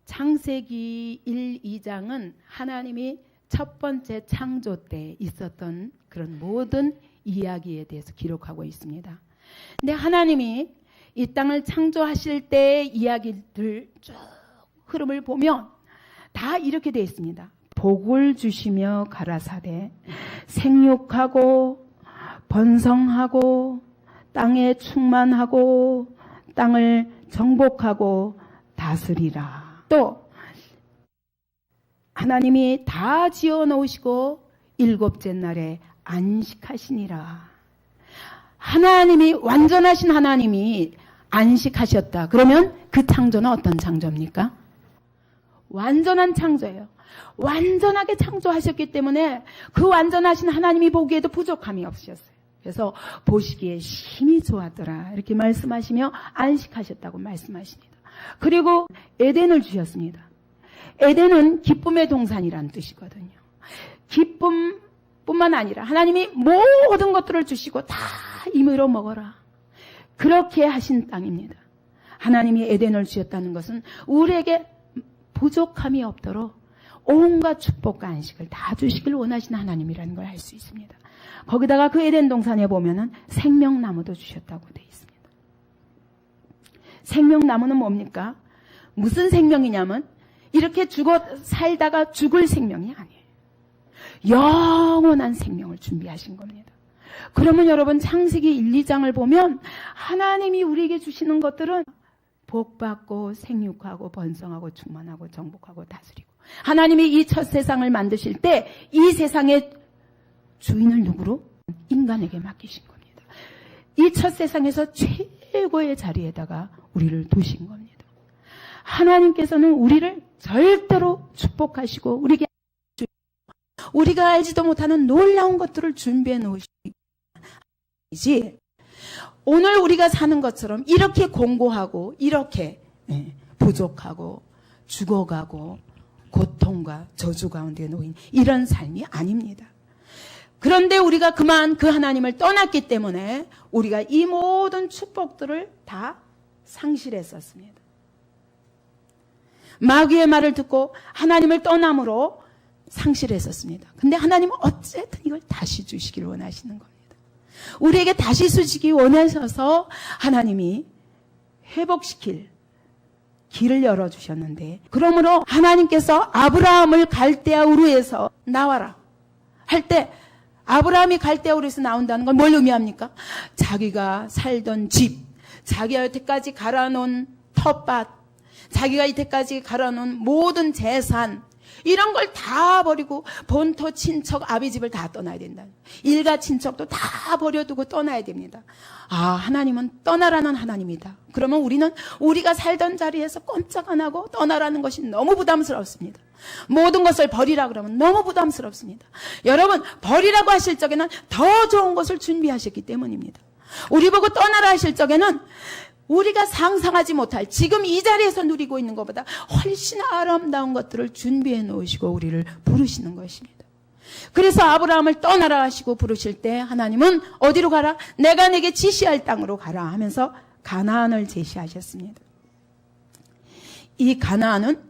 창세기 1, 2장은 하나님이 첫 번째 창조 때 있었던 그런 모든 이야기에 대해서 기록하고 있습니다. 근데 하나님이 이 땅을 창조하실 때의 이야기들 쭉 흐름을 보면 다 이렇게 되어 있습니다. 복을 주시며 가라사대 생육하고 번성하고 땅에 충만하고 땅을 정복하고 다스리라. 또 하나님이 다 지어 놓으시고 일곱째 날에 안식하시니라. 하나님이 완전하신 하나님이 안식하셨다. 그러면 그 창조는 어떤 창조입니까? 완전한 창조예요. 완전하게 창조하셨기 때문에 그 완전하신 하나님이 보기에도 부족함이 없으셨어요. 그래서 보시기에 심히 좋았더라 이렇게 말씀하시며 안식하셨다고 말씀하십니다. 그리고 에덴을 주셨습니다. 에덴은 기쁨의 동산이라는 뜻이거든요. 기쁨뿐만 아니라 하나님이 모든 것들을 주시고 다 임의로 먹어라. 그렇게 하신 땅입니다. 하나님이 에덴을 주셨다는 것은 우리에게 부족함이 없도록 온갖 축복과 안식을 다 주시길 원하시는 하나님이라는 걸 알 수 있습니다. 거기다가 그 에덴 동산에 보면은 생명나무도 주셨다고 되어 있습니다. 생명나무는 뭡니까? 무슨 생명이냐면 이렇게 살다가 죽을 생명이 아니에요. 영원한 생명을 준비하신 겁니다. 그러면 여러분 창세기 1, 2장을 보면 하나님이 우리에게 주시는 것들은 복받고 생육하고 번성하고 충만하고 정복하고 다스리고 하나님이 이 첫 세상을 만드실 때 이 세상의 주인을 누구로? 인간에게 맡기신 겁니다. 이 첫 세상에서 최고의 자리에다가 우리를 두신 겁니다. 하나님께서는 우리를 절대로 축복하시고 우리가 알지도 못하는 놀라운 것들을 준비해 놓으시지 오늘 우리가 사는 것처럼 이렇게 공고하고 이렇게 부족하고 죽어가고 고통과 저주 가운데 놓인 이런 삶이 아닙니다. 그런데 우리가 그만 그 하나님을 떠났기 때문에 우리가 이 모든 축복들을 다 상실했었습니다. 마귀의 말을 듣고 하나님을 떠남으로 상실했었습니다. 근데 하나님은 어쨌든 이걸 다시 주시길 원하시는 겁니다. 우리에게 다시 주시기 원하셔서 하나님이 회복시킬 길을 열어주셨는데 그러므로 하나님께서 아브라함을 갈대아 우르에서 나와라 할 때 아브라함이 갈대아 우르에서 나온다는 건 뭘 의미합니까? 자기가 살던 집, 자기가 여태까지 갈아놓은 텃밭, 자기가 이때까지 갈아놓은 모든 재산 이런 걸 다 버리고 본토 친척 아비 집을 다 떠나야 된다. 일가 친척도 다 버려두고 떠나야 됩니다. 아, 하나님은 떠나라는 하나님이다. 그러면 우리는 우리가 살던 자리에서 꼼짝 안 하고 떠나라는 것이 너무 부담스럽습니다. 모든 것을 버리라 그러면 너무 부담스럽습니다. 여러분 버리라고 하실 적에는 더 좋은 것을 준비하셨기 때문입니다. 우리 보고 떠나라 하실 적에는 우리가 상상하지 못할 지금 이 자리에서 누리고 있는 것보다 훨씬 아름다운 것들을 준비해 놓으시고 우리를 부르시는 것입니다. 그래서 아브라함을 떠나라 하시고 부르실 때 하나님은 어디로 가라? 내가 내게 지시할 땅으로 가라 하면서 가나안을 제시하셨습니다. 이 가나안은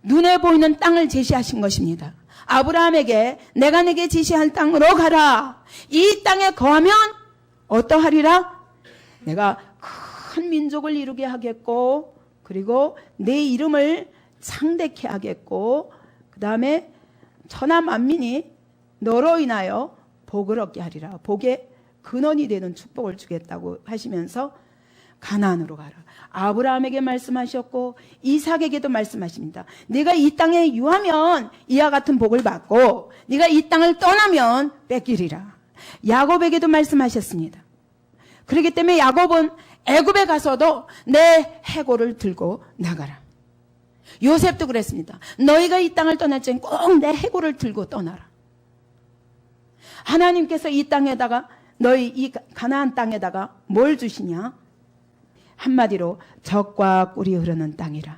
눈에 보이는 땅을 제시하신 것입니다. 아브라함에게 내가 내게 지시할 땅으로 가라. 이 땅에 거하면 어떠하리라? 내가 큰 민족을 이루게 하겠고 그리고 내 이름을 창대케 하겠고 그 다음에 천하 만민이 너로 인하여 복을 얻게 하리라. 복의 근원이 되는 축복을 주겠다고 하시면서 가나안으로 가라. 아브라함에게 말씀하셨고 이삭에게도 말씀하십니다. 네가 이 땅에 유하면 이와 같은 복을 받고 네가 이 땅을 떠나면 뺏기리라. 야곱에게도 말씀하셨습니다. 그렇기 때문에 야곱은 애굽에 가서도 내 해골을 들고 나가라. 요셉도 그랬습니다. 너희가 이 땅을 떠날 적엔 꼭 내 해골을 들고 떠나라. 하나님께서 이 땅에다가 너희 이 가나안 땅에다가 뭘 주시냐? 한마디로 젖과 꿀이 흐르는 땅이라.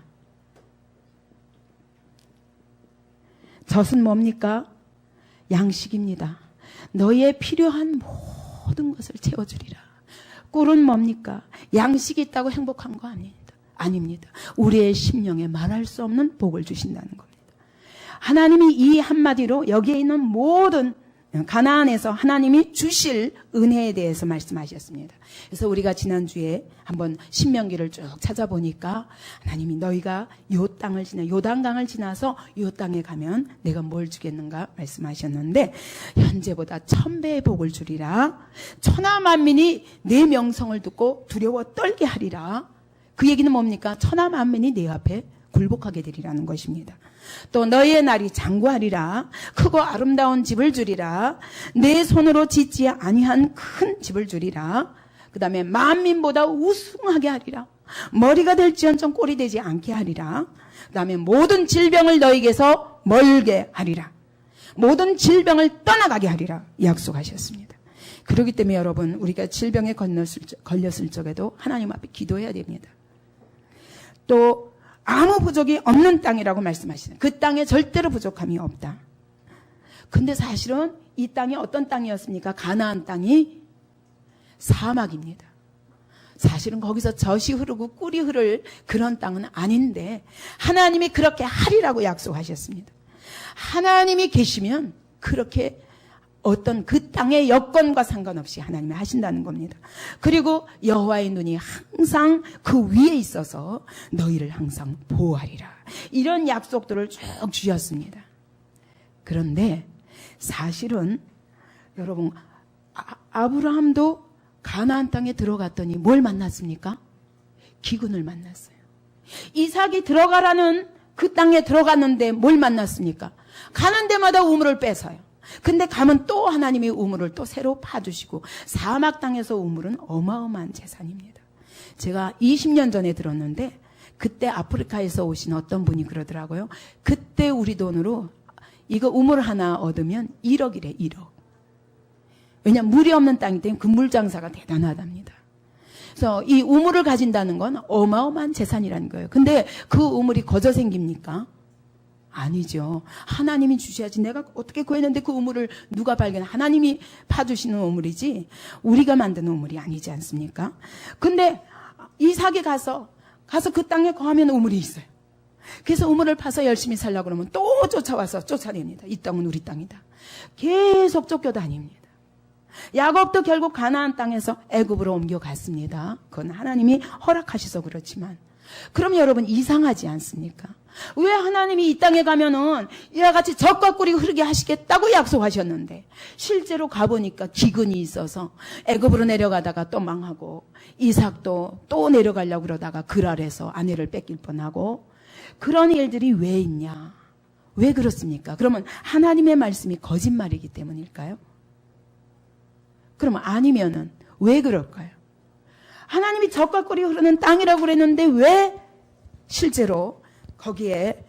젖은 뭡니까? 양식입니다. 너희의 필요한 모든 것을 채워주리라. 꿀은 뭡니까? 양식이 있다고 행복한 거 아닙니다. 아닙니다. 우리의 심령에 말할 수 없는 복을 주신다는 겁니다. 하나님이 이 한마디로 여기에 있는 모든 가나안에서 하나님이 주실 은혜에 대해서 말씀하셨습니다. 그래서 우리가 지난주에 한번 신명기를 쭉 찾아보니까 하나님이 너희가 요 땅을 지나 요단강을 지나서 요 땅에 가면 내가 뭘 주겠는가 말씀하셨는데 현재보다 1000배의 복을 주리라. 천하 만민이 내 명성을 듣고 두려워 떨게 하리라. 그 얘기는 뭡니까? 천하 만민이 내 앞에 굴복하게 되리라는 것입니다. 또 너희의 날이 장구하리라. 크고 아름다운 집을 주리라. 내 손으로 짓지 아니한 큰 집을 주리라. 그 다음에 만민보다 우승하게 하리라. 머리가 될지언정 꼴이 되지 않게 하리라. 그 다음에 모든 질병을 너희에게서 멀게 하리라. 모든 질병을 떠나가게 하리라 약속하셨습니다. 그렇기 때문에 여러분 우리가 질병에 걸렸을 적에도 하나님 앞에 기도해야 됩니다. 또 아무 부족이 없는 땅이라고 말씀하시는 그 땅에 절대로 부족함이 없다. 근데 사실은 이 땅이 어떤 땅이었습니까? 가나안 땅이 사막입니다. 사실은 거기서 젖이 흐르고 꿀이 흐를 그런 땅은 아닌데 하나님이 그렇게 하리라고 약속하셨습니다. 하나님이 계시면 그렇게 어떤 그 땅의 여건과 상관없이 하나님이 하신다는 겁니다. 그리고 여호와의 눈이 항상 그 위에 있어서 너희를 항상 보호하리라. 이런 약속들을 쭉 주셨습니다. 그런데 사실은 여러분 아브라함도 가나안 땅에 들어갔더니 뭘 만났습니까? 기근을 만났어요. 이삭이 들어가라는 그 땅에 들어갔는데 뭘 만났습니까? 가는 데마다 우물을 뺏어요. 근데 가면 또 하나님이 우물을 또 새로 파주시고 사막 땅에서 우물은 어마어마한 재산입니다. 제가 20년 전에 들었는데 그때 아프리카에서 오신 어떤 분이 그러더라고요. 그때 우리 돈으로 이거 우물 하나 얻으면 1억이래 1억. 왜냐하면 물이 없는 땅이기 때문에 그 물 장사가 대단하답니다. 그래서 이 우물을 가진다는 건 어마어마한 재산이라는 거예요. 근데 그 우물이 거저 생깁니까? 아니죠. 하나님이 주셔야지. 내가 어떻게 구했는데 그 우물을 누가 발견해? 하나님이 파주시는 우물이지 우리가 만드는 우물이 아니지 않습니까? 근데 이삭이 가서 그 땅에 거하면 우물이 있어요. 그래서 우물을 파서 열심히 살려고 그러면 또 쫓아와서 쫓아냅니다. 이 땅은 우리 땅이다. 계속 쫓겨다닙니다. 야곱도 결국 가나안 땅에서 애굽으로 옮겨갔습니다. 그건 하나님이 허락하셔서 그렇지만 그럼 여러분 이상하지 않습니까? 왜 하나님이 이 땅에 가면은 이와 같이 젖과 꿀이 흐르게 하시겠다고 약속하셨는데 실제로 가보니까 기근이 있어서 애굽으로 내려가다가 또 망하고 이삭도 또 내려가려고 그러다가 그랄에서 아내를 뺏길 뻔하고 그런 일들이 왜 있냐? 왜 그렇습니까? 그러면 하나님의 말씀이 거짓말이기 때문일까요? 그러면 아니면은 왜 그럴까요? 하나님이 젖과 꿀이 흐르는 땅이라고 그랬는데 왜 실제로 거기에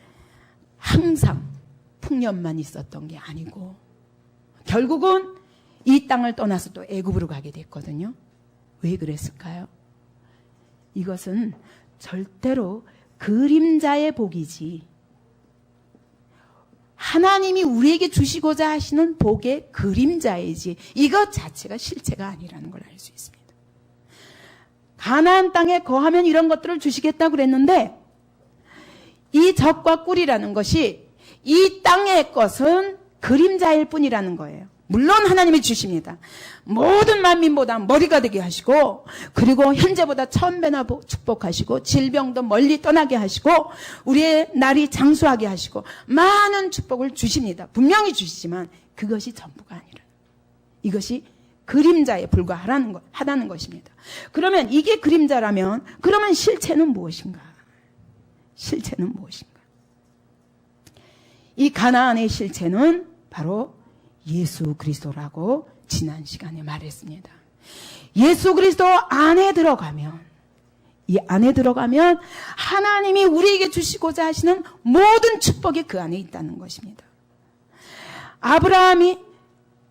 항상 풍년만 있었던 게 아니고 결국은 이 땅을 떠나서 또 애굽으로 가게 됐거든요. 왜 그랬을까요? 이것은 절대로 그림자의 복이지 하나님이 우리에게 주시고자 하시는 복의 그림자이지 이것 자체가 실체가 아니라는 걸 알 수 있습니다. 가나안 땅에 거하면 이런 것들을 주시겠다고 그랬는데 이 젖과 꿀이라는 것이 이 땅의 것은 그림자일 뿐이라는 거예요. 물론 하나님이 주십니다. 모든 만민보다 머리가 되게 하시고 그리고 현재보다 1000배나 축복하시고 질병도 멀리 떠나게 하시고 우리의 날이 장수하게 하시고 많은 축복을 주십니다. 분명히 주시지만 그것이 전부가 아니라 이것이 그림자에 불과하다는 것입니다. 그러면 이게 그림자라면 그러면 실체는 무엇인가? 실체는 무엇인가? 이 가나안의 실체는 바로 예수 그리스도라고 지난 시간에 말했습니다. 예수 그리스도 안에 들어가면 이 안에 들어가면 하나님이 우리에게 주시고자 하시는 모든 축복이 그 안에 있다는 것입니다. 아브라함이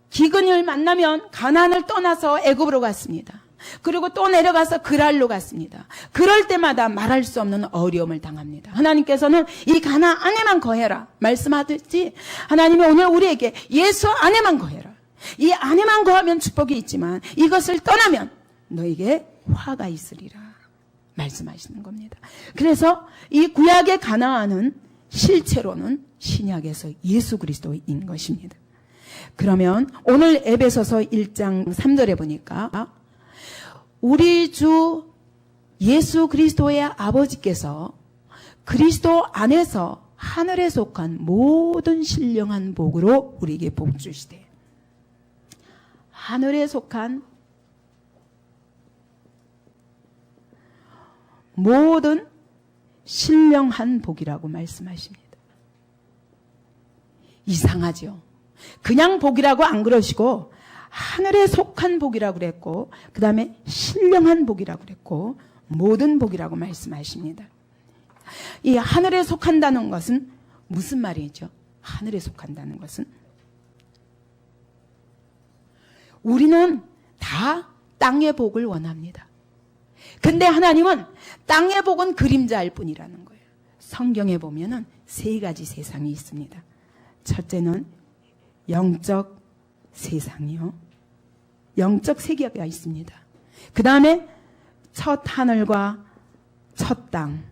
기근을 만나면 가나안을 떠나서 애굽으로 갔습니다. 그리고 또 내려가서 그랄로 갔습니다. 그럴 때마다 말할 수 없는 어려움을 당합니다. 하나님께서는 이 가나안 안에만 거해라 말씀하듯이 하나님이 오늘 우리에게 예수 안에만 거해라. 이 안에만 거하면 축복이 있지만 이것을 떠나면 너에게 화가 있으리라. 말씀하시는 겁니다. 그래서 이 구약의 가나안은 실체로는 신약에서 예수 그리스도인 것입니다. 그러면 오늘 에베소서 1장 3절에 보니까 우리 주 예수 그리스도의 아버지께서 그리스도 안에서 하늘에 속한 모든 신령한 복으로 우리에게 복 주시되, 하늘에 속한 모든 신령한 복이라고 말씀하십니다. 이상하죠? 그냥 복이라고 안 그러시고 하늘에 속한 복이라고 그랬고, 그 다음에 신령한 복이라고 그랬고, 모든 복이라고 말씀하십니다. 이 하늘에 속한다는 것은 무슨 말이죠? 하늘에 속한다는 것은 우리는 다 땅의 복을 원합니다. 근데 하나님은 땅의 복은 그림자일 뿐이라는 거예요. 성경에 보면은 세 가지 세상이 있습니다. 첫째는 영적 세상이요. 영적 세계가 있습니다. 그 다음에 첫 하늘과 첫 땅,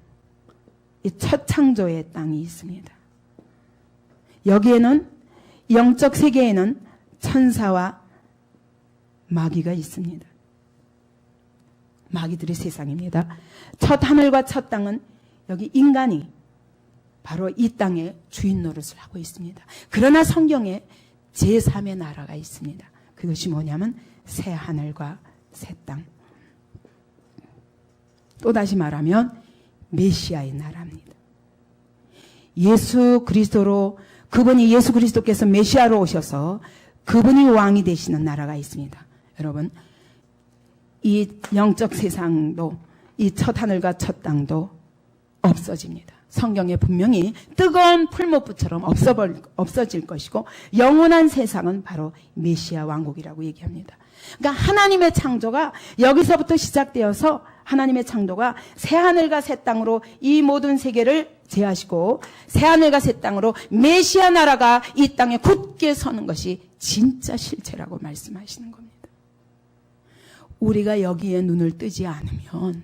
이 첫 창조의 땅이 있습니다. 여기에는 영적 세계에는 천사와 마귀가 있습니다. 마귀들의 세상입니다. 첫 하늘과 첫 땅은 여기 인간이 바로 이 땅의 주인 노릇을 하고 있습니다. 그러나 성경에 제3의 나라가 있습니다. 그것이 뭐냐면 새 하늘과 새 땅. 또다시 말하면 메시아의 나라입니다. 예수 그리스도로, 그분이 예수 그리스도께서 메시아로 오셔서 그분이 왕이 되시는 나라가 있습니다. 여러분, 이 영적 세상도, 이 첫 하늘과 첫 땅도 없어집니다. 성경에 분명히 뜨거운 풀목부처럼 없어질 것이고, 영원한 세상은 바로 메시아 왕국이라고 얘기합니다. 그러니까 하나님의 창조가 여기서부터 시작되어서 하나님의 창조가 새 하늘과 새 땅으로 이 모든 세계를 제하시고, 새 하늘과 새 땅으로 메시아 나라가 이 땅에 굳게 서는 것이 진짜 실체라고 말씀하시는 겁니다. 우리가 여기에 눈을 뜨지 않으면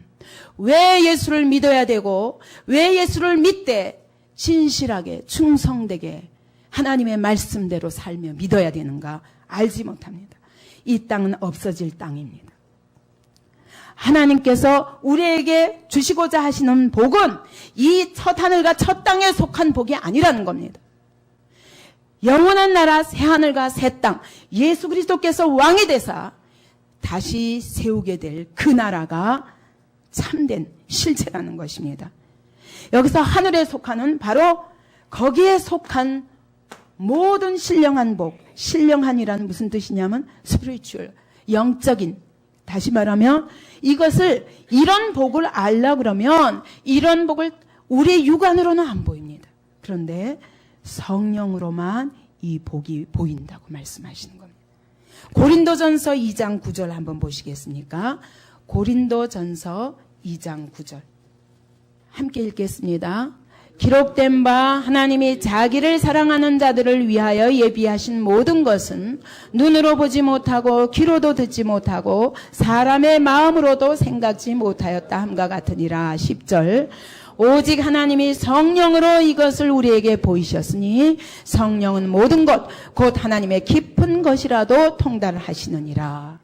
왜 예수를 믿어야 되고, 왜 예수를 믿되 진실하게 충성되게 하나님의 말씀대로 살며 믿어야 되는가 알지 못합니다. 이 땅은 없어질 땅입니다. 하나님께서 우리에게 주시고자 하시는 복은 이 첫 하늘과 첫 땅에 속한 복이 아니라는 겁니다. 영원한 나라, 새 하늘과 새 땅, 예수 그리스도께서 왕이 되사 다시 세우게 될 그 나라가 참된 실체라는 것입니다. 여기서 하늘에 속하는 바로 거기에 속한 모든 신령한 복, 신령한이라는 무슨 뜻이냐면 spiritual, 영적인, 다시 말하면 이것을, 이런 복을 알라 그러면 이런 복을 우리의 육안으로는 안 보입니다. 그런데 성령으로만 이 복이 보인다고 말씀하시는 겁니다. 고린도전서 2장 9절 한번 보시겠습니까? 고린도전서 2장 9절 함께 읽겠습니다. 기록된 바 하나님이 자기를 사랑하는 자들을 위하여 예비하신 모든 것은 눈으로 보지 못하고 귀로도 듣지 못하고 사람의 마음으로도 생각지 못하였다 함과 같으니라. 10절 오직 하나님이 성령으로 이것을 우리에게 보이셨으니 성령은 모든 것 곧 하나님의 깊은 것이라도 통달하시느니라.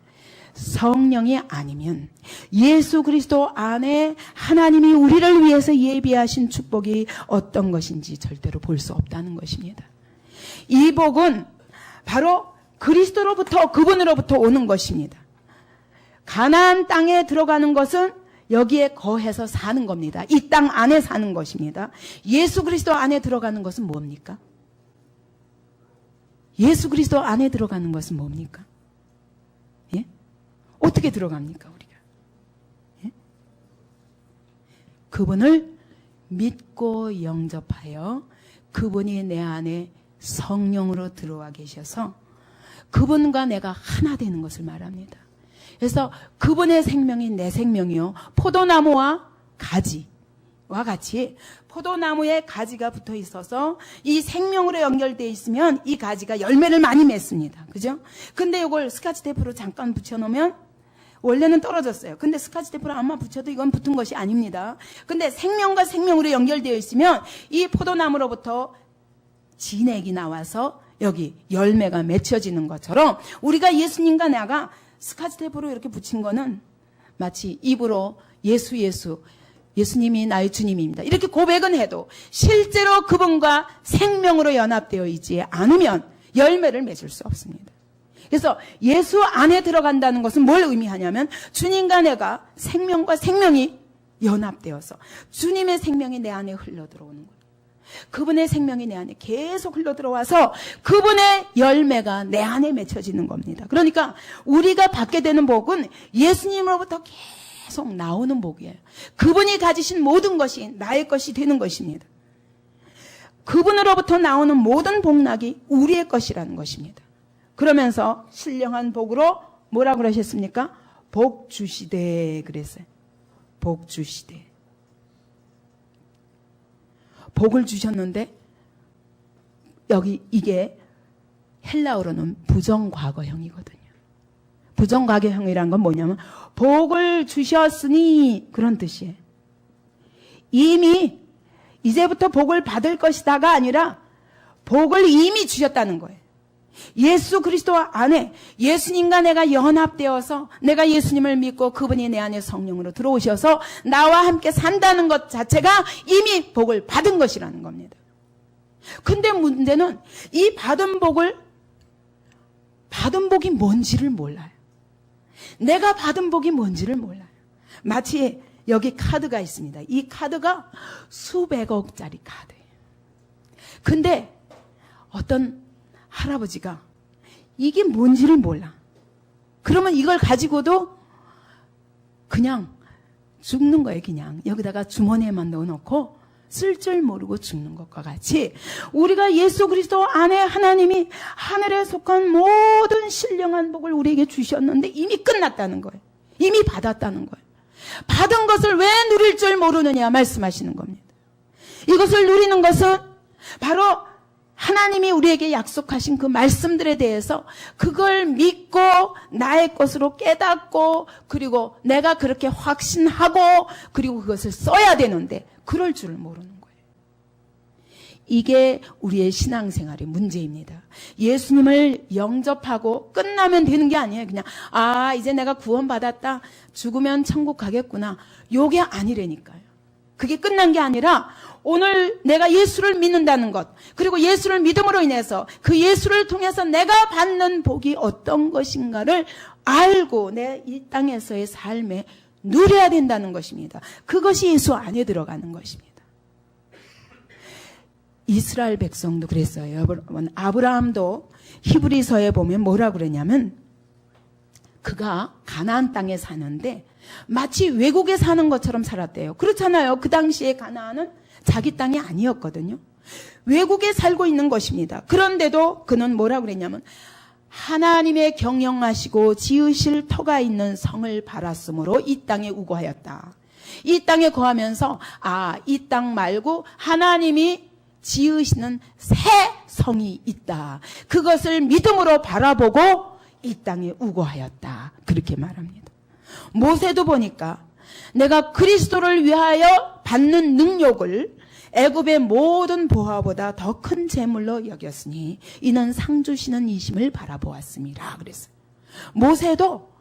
성령이 아니면 예수 그리스도 안에 하나님이 우리를 위해서 예비하신 축복이 어떤 것인지 절대로 볼 수 없다는 것입니다. 이 복은 바로 그리스도로부터, 그분으로부터 오는 것입니다. 가나안 땅에 들어가는 것은 여기에 거해서 사는 겁니다. 이 땅 안에 사는 것입니다. 예수 그리스도 안에 들어가는 것은 뭡니까? 예수 그리스도 안에 들어가는 것은 뭡니까? 예? 어떻게 들어갑니까, 우리가? 예? 그분을 믿고 영접하여 그분이 내 안에 성령으로 들어와 계셔서 그분과 내가 하나 되는 것을 말합니다. 그래서 그분의 생명이 내 생명이요. 포도나무와 가지와 같이 포도나무에 가지가 붙어 있어서 이 생명으로 연결되어 있으면 이 가지가 열매를 많이 맺습니다. 그죠? 근데 이걸 스카치 테이프로 잠깐 붙여놓으면 원래는 떨어졌어요. 근데 스카치 테이프를 아마 붙여도 이건 붙은 것이 아닙니다. 근데 생명과 생명으로 연결되어 있으면 이 포도나무로부터 진액이 나와서 여기 열매가 맺혀지는 것처럼 우리가 예수님과 내가 스카치 테이프로 이렇게 붙인 거는 마치 입으로 예수님이 나의 주님입니다. 이렇게 고백은 해도 실제로 그분과 생명으로 연합되어 있지 않으면 열매를 맺을 수 없습니다. 그래서 예수 안에 들어간다는 것은 뭘 의미하냐면 주님과 내가 생명과 생명이 연합되어서 주님의 생명이 내 안에 흘러들어오는 거예요. 그분의 생명이 내 안에 계속 흘러들어와서 그분의 열매가 내 안에 맺혀지는 겁니다. 그러니까 우리가 받게 되는 복은 예수님으로부터 계속 나오는 복이에요. 그분이 가지신 모든 것이 나의 것이 되는 것입니다. 그분으로부터 나오는 모든 복락이 우리의 것이라는 것입니다. 그러면서 신령한 복으로 뭐라 그러셨습니까? 복 주시되 그랬어요. 복 주시되. 복을 주셨는데 여기 이게 헬라어로는 부정과거형이거든요. 부정과거형이란 건 뭐냐면 복을 주셨으니 그런 뜻이에요. 이미 이제부터 복을 받을 것이다가 아니라 복을 이미 주셨다는 거예요. 예수 그리스도 안에 예수님과 내가 연합되어서 내가 예수님을 믿고 그분이 내 안에 성령으로 들어오셔서 나와 함께 산다는 것 자체가 이미 복을 받은 것이라는 겁니다. 근데 문제는 이 받은 복이 뭔지를 몰라요. 내가 받은 복이 뭔지를 몰라요. 마치 여기 카드가 있습니다. 이 카드가 수백억짜리 카드예요. 근데 어떤 할아버지가 이게 뭔지를 몰라. 그러면 이걸 가지고도 그냥 죽는 거예요. 그냥 여기다가 주머니에만 넣어놓고 쓸 줄 모르고 죽는 것과 같이 우리가 예수 그리스도 안에 하나님이 하늘에 속한 모든 신령한 복을 우리에게 주셨는데 이미 끝났다는 거예요. 이미 받았다는 거예요. 받은 것을 왜 누릴 줄 모르느냐 말씀하시는 겁니다. 이것을 누리는 것은 바로 하나님이 우리에게 약속하신 그 말씀들에 대해서 그걸 믿고 나의 것으로 깨닫고 그리고 내가 그렇게 확신하고 그리고 그것을 써야 되는데 그럴 줄을 모르는 거예요. 이게 우리의 신앙생활의 문제입니다. 예수님을 영접하고 끝나면 되는 게 아니에요. 그냥 이제 내가 구원받았다. 죽으면 천국 가겠구나. 요게 아니라니까요. 그게 끝난 게 아니라 오늘 내가 예수를 믿는다는 것 그리고 예수를 믿음으로 인해서 그 예수를 통해서 내가 받는 복이 어떤 것인가를 알고 내 이 땅에서의 삶에 누려야 된다는 것입니다. 그것이 예수 안에 들어가는 것입니다. 이스라엘 백성도 그랬어요. 아브라함도 히브리서에 보면 뭐라 그러냐면 그가 가나안 땅에 사는데 마치 외국에 사는 것처럼 살았대요. 그렇잖아요. 그 당시에 가나안은 자기 땅이 아니었거든요. 외국에 살고 있는 것입니다. 그런데도 그는 뭐라 그랬냐면 하나님의 경영하시고 지으실 터가 있는 성을 바랐으므로 이 땅에 우거하였다. 이 땅에 거하면서 이 땅 말고 하나님이 지으시는 새 성이 있다. 그것을 믿음으로 바라보고 이 땅에 우거하였다. 그렇게 말합니다. 모세도 보니까 내가 그리스도를 위하여 받는 능력을 애굽의 모든 보화보다 더 큰 재물로 여겼으니 이는 상 주시는 이심을 바라보았습니다. 그랬어요. 모세도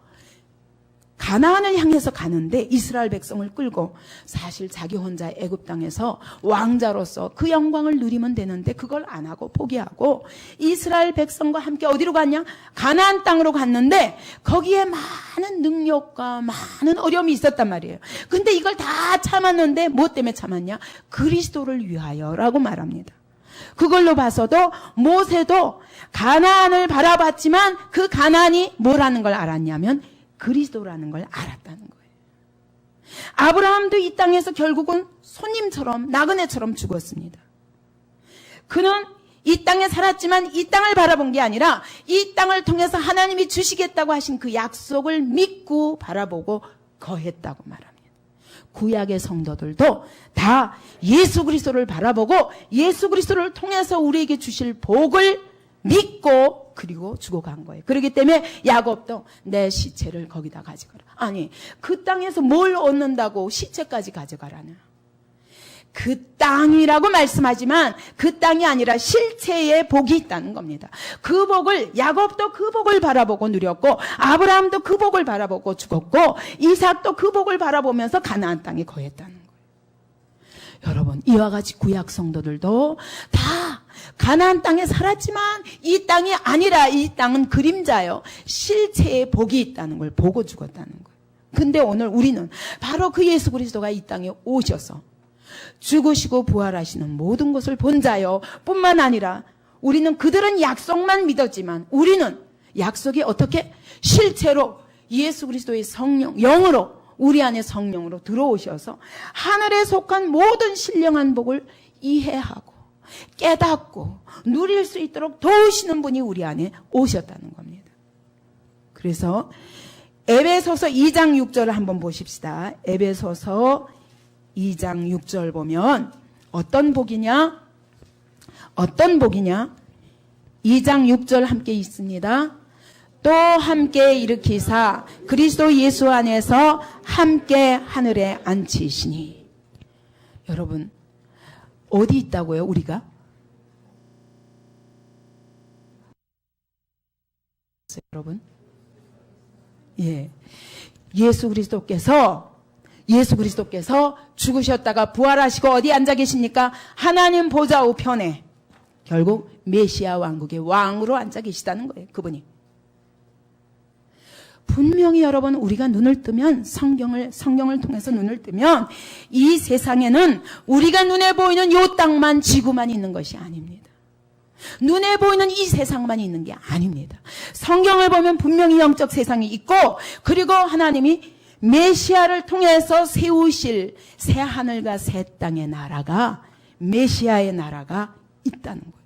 가나안을 향해서 가는데 이스라엘 백성을 끌고 사실 자기 혼자 애굽 땅에서 왕자로서 그 영광을 누리면 되는데 그걸 안 하고 포기하고 이스라엘 백성과 함께 어디로 갔냐? 가나안 땅으로 갔는데 거기에 많은 능력과 많은 어려움이 있었단 말이에요. 근데 이걸 다 참았는데 무엇 때문에 참았냐? 그리스도를 위하여라고 말합니다. 그걸로 봐서도 모세도 가나안을 바라봤지만 그 가나안이 뭐라는 걸 알았냐면 그리스도라는 걸 알았다는 거예요. 아브라함도 이 땅에서 결국은 손님처럼 나그네처럼 죽었습니다. 그는 이 땅에 살았지만 이 땅을 바라본 게 아니라 이 땅을 통해서 하나님이 주시겠다고 하신 그 약속을 믿고 바라보고 거했다고 말합니다. 구약의 성도들도 다 예수 그리스도를 바라보고 예수 그리스도를 통해서 우리에게 주실 복을 믿고 그리고 주고 간 거예요. 그렇기 때문에 야곱도 내 시체를 거기다 가져가라. 아니, 그 땅에서 뭘 얻는다고 시체까지 가져가라냐. 그 땅이라고 말씀하지만 그 땅이 아니라 실체의 복이 있다는 겁니다. 그 복을, 야곱도 그 복을 바라보고 누렸고, 아브라함도 그 복을 바라보고 죽었고, 이삭도 그 복을 바라보면서 가나안 땅에 거했다는 거예요. 여러분, 이와 같이 구약 성도들도 다 가나안 땅에 살았지만 이 땅이 아니라 이 땅은 그림자요, 실체의 복이 있다는 걸 보고 죽었다는 거예요. 근데 오늘 우리는 바로 그 예수 그리스도가 이 땅에 오셔서 죽으시고 부활하시는 모든 것을 본 자요 뿐만 아니라, 우리는 그들은 약속만 믿었지만 우리는 약속이 어떻게 실체로 예수 그리스도의 성령, 영으로, 우리 안에 성령으로 들어오셔서 하늘에 속한 모든 신령한 복을 이해하고 깨닫고 누릴 수 있도록 도우시는 분이 우리 안에 오셨다는 겁니다. 그래서 에베소서 2장 6절을 한번 보십시다. 에베소서 2장 6절 보면 어떤 복이냐? 어떤 복이냐? 2장 6절 함께 있습니다. 또 함께 일으키사 그리스도 예수 안에서 함께 하늘에 앉히시니. 여러분, 어디 있다고요, 우리가? 여러분, 예, 예수 그리스도께서 죽으셨다가 부활하시고 어디 앉아 계십니까? 하나님 보좌 우편에. 결국 메시아 왕국의 왕으로 앉아 계시다는 거예요, 그분이. 분명히 여러분, 우리가 눈을 뜨면, 성경을 통해서 눈을 뜨면 이 세상에는 우리가 눈에 보이는 이 땅만, 지구만 있는 것이 아닙니다. 눈에 보이는 이 세상만 있는 게 아닙니다. 성경을 보면 분명히 영적 세상이 있고, 그리고 하나님이 메시아를 통해서 세우실 새 하늘과 새 땅의 나라가, 메시아의 나라가 있다는 거예요.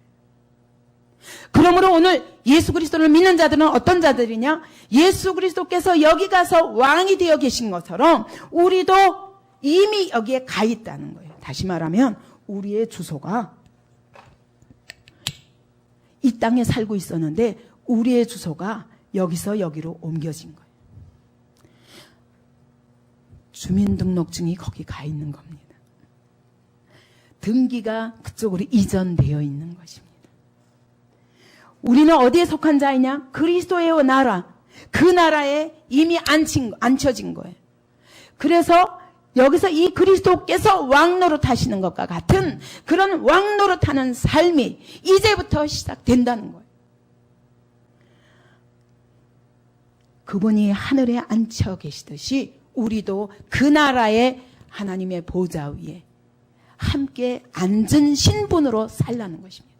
그러므로 오늘 예수 그리스도를 믿는 자들은 어떤 자들이냐? 예수 그리스도께서 여기 가서 왕이 되어 계신 것처럼 우리도 이미 여기에 가 있다는 거예요. 다시 말하면 우리의 주소가, 이 땅에 살고 있었는데 우리의 주소가 여기서 여기로 옮겨진 거예요. 주민등록증이 거기 가 있는 겁니다. 등기가 그쪽으로 이전되어 있는 것입니다. 우리는 어디에 속한 자이냐? 그리스도의 나라, 그 나라에 이미 앉혀진 거예요. 그래서 여기서 이 그리스도께서 왕노릇 하시는 것과 같은 그런 왕노릇 하는 삶이 이제부터 시작된다는 거예요. 그분이 하늘에 앉혀 계시듯이 우리도 그 나라의 하나님의 보좌 위에 함께 앉은 신분으로 살라는 것입니다.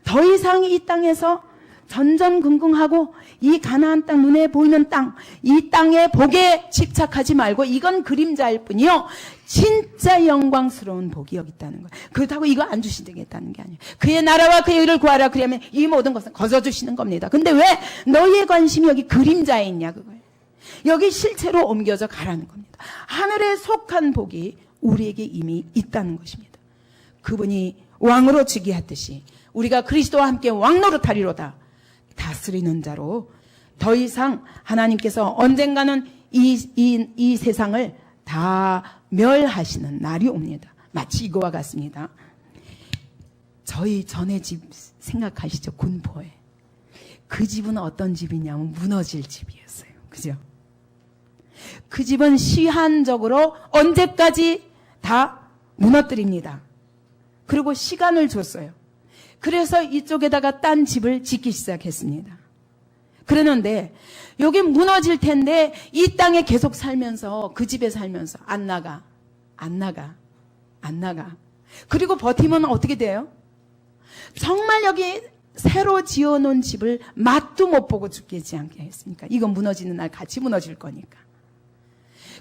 더 이상 이 땅에서 전전긍긍하고 이 가나안 땅, 눈에 보이는 땅, 이 땅의 복에 집착하지 말고 이건 그림자일 뿐이요, 진짜 영광스러운 복이 여기 있다는 거예요. 그렇다고 이거 안 주시겠다는 게 아니에요. 그의 나라와 그의 의를 구하라. 그러면 이 모든 것은 거저주시는 겁니다. 근데 왜 너희의 관심이 여기 그림자에 있냐, 그거예요. 여기 실체로 옮겨져 가라는 겁니다. 하늘에 속한 복이 우리에게 이미 있다는 것입니다. 그분이 왕으로 즉위했듯이 우리가 그리스도와 함께 왕노릇하리로다. 다스리는 자로 더 이상 하나님께서 언젠가는 이 세상을 다 멸하시는 날이 옵니다. 마치 이거와 같습니다. 저희 전에 집 생각하시죠? 군포에. 그 집은 어떤 집이냐면 무너질 집이었어요. 그죠? 그 집은 시한적으로 언제까지 다 무너뜨립니다. 그리고 시간을 줬어요. 그래서 이쪽에다가 딴 집을 짓기 시작했습니다. 그러는데 여기 무너질 텐데 이 땅에 계속 살면서, 그 집에 살면서 안 나가. 그리고 버티면 어떻게 돼요? 정말 여기 새로 지어놓은 집을 맛도 못 보고 죽겠지 않겠습니까? 이건 무너지는 날 같이 무너질 거니까.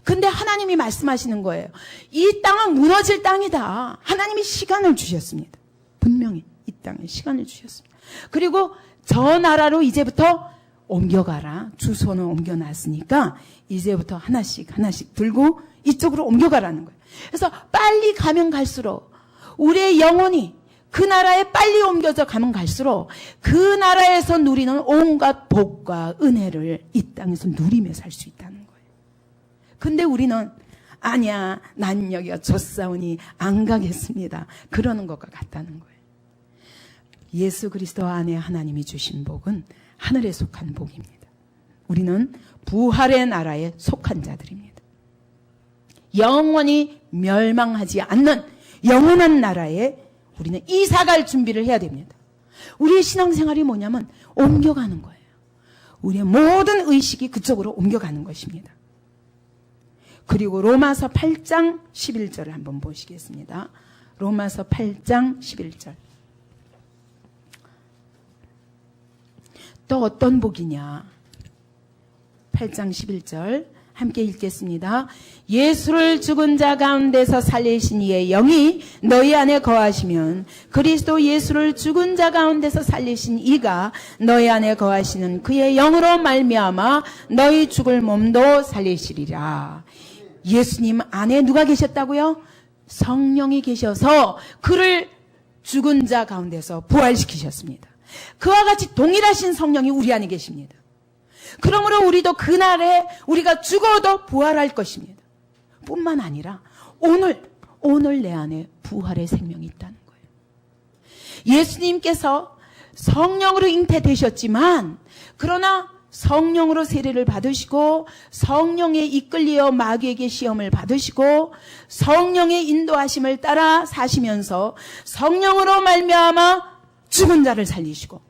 근데 하나님이 말씀하시는 거예요. 이 땅은 무너질 땅이다. 하나님이 시간을 주셨습니다. 분명히 이 땅에 시간을 주셨습니다. 그리고 저 나라로 이제부터 옮겨가라. 주소는 옮겨놨으니까 이제부터 하나씩 들고 이쪽으로 옮겨가라는 거예요. 그래서 빨리 가면 갈수록 우리의 영혼이 그 나라에 빨리 옮겨져 가면 갈수록 그 나라에서 누리는 온갖 복과 은혜를 이 땅에서 누리며 살 수 있다는 거예요. 근데 우리는 아니야, 난 여기가 좋사오니 안 가겠습니다, 그러는 것과 같다는 거예요. 예수 그리스도 안에 하나님이 주신 복은 하늘에 속한 복입니다. 우리는 부활의 나라에 속한 자들입니다. 영원히 멸망하지 않는 영원한 나라에 우리는 이사갈 준비를 해야 됩니다. 우리의 신앙생활이 뭐냐면 옮겨가는 거예요. 우리의 모든 의식이 그쪽으로 옮겨가는 것입니다. 그리고 로마서 8장 11절을 한번 보시겠습니다. 로마서 8장 11절. 또 어떤 복이냐? 8장 11절 함께 읽겠습니다. 예수를 죽은 자 가운데서 살리신 이의 영이 너희 안에 거하시면 그리스도 예수를 죽은 자 가운데서 살리신 이가 너희 안에 거하시는 그의 영으로 말미암아 너희 죽을 몸도 살리시리라. 예수님 안에 누가 계셨다고요? 성령이 계셔서 그를 죽은 자 가운데서 부활시키셨습니다. 그와 같이 동일하신 성령이 우리 안에 계십니다. 그러므로 우리도 그날에 우리가 죽어도 부활할 것입니다. 뿐만 아니라 오늘 내 안에 부활의 생명이 있다는 거예요. 예수님께서 성령으로 잉태되셨지만 그러나 성령으로 세례를 받으시고 성령에 이끌려 마귀에게 시험을 받으시고 성령의 인도하심을 따라 사시면서 성령으로 말미암아 죽은 자를 살리시고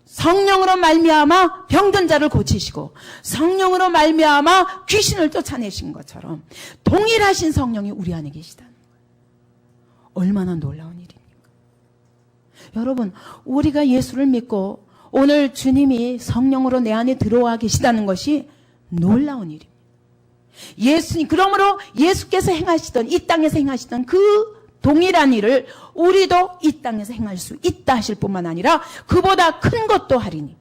성령으로 말미암아 병든 자를 고치시고 성령으로 말미암아 귀신을 쫓아내신 것처럼 동일하신 성령이 우리 안에 계시다는 거예요. 얼마나 놀라운 일입니까? 여러분, 우리가 예수를 믿고 오늘 주님이 성령으로 내 안에 들어와 계시다는 것이 놀라운 일입니다. 예수님, 그러므로 예수께서 행하시던 이 땅에서 행하시던 그 동일한 일을 우리도 이 땅에서 행할 수 있다 하실 뿐만 아니라 그보다 큰 것도 하리니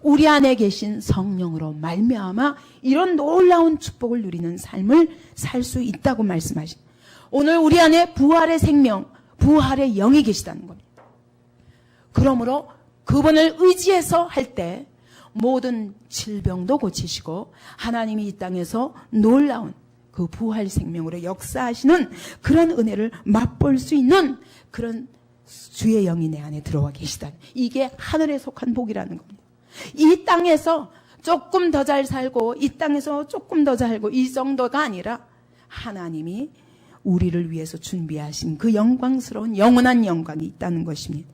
우리 안에 계신 성령으로 말미암아 이런 놀라운 축복을 누리는 삶을 살 수 있다고 말씀하신, 오늘 우리 안에 부활의 생명, 부활의 영이 계시다는 겁니다. 그러므로 그분을 의지해서 할 때 모든 질병도 고치시고 하나님이 이 땅에서 놀라운 그 부활 생명으로 역사하시는 그런 은혜를 맛볼 수 있는 그런 주의 영이 내 안에 들어와 계시다는, 이게 하늘에 속한 복이라는 겁니다. 이 땅에서 조금 더 잘 살고 이 땅에서 조금 더 살고 이 정도가 아니라 하나님이 우리를 위해서 준비하신 그 영광스러운 영원한 영광이 있다는 것입니다.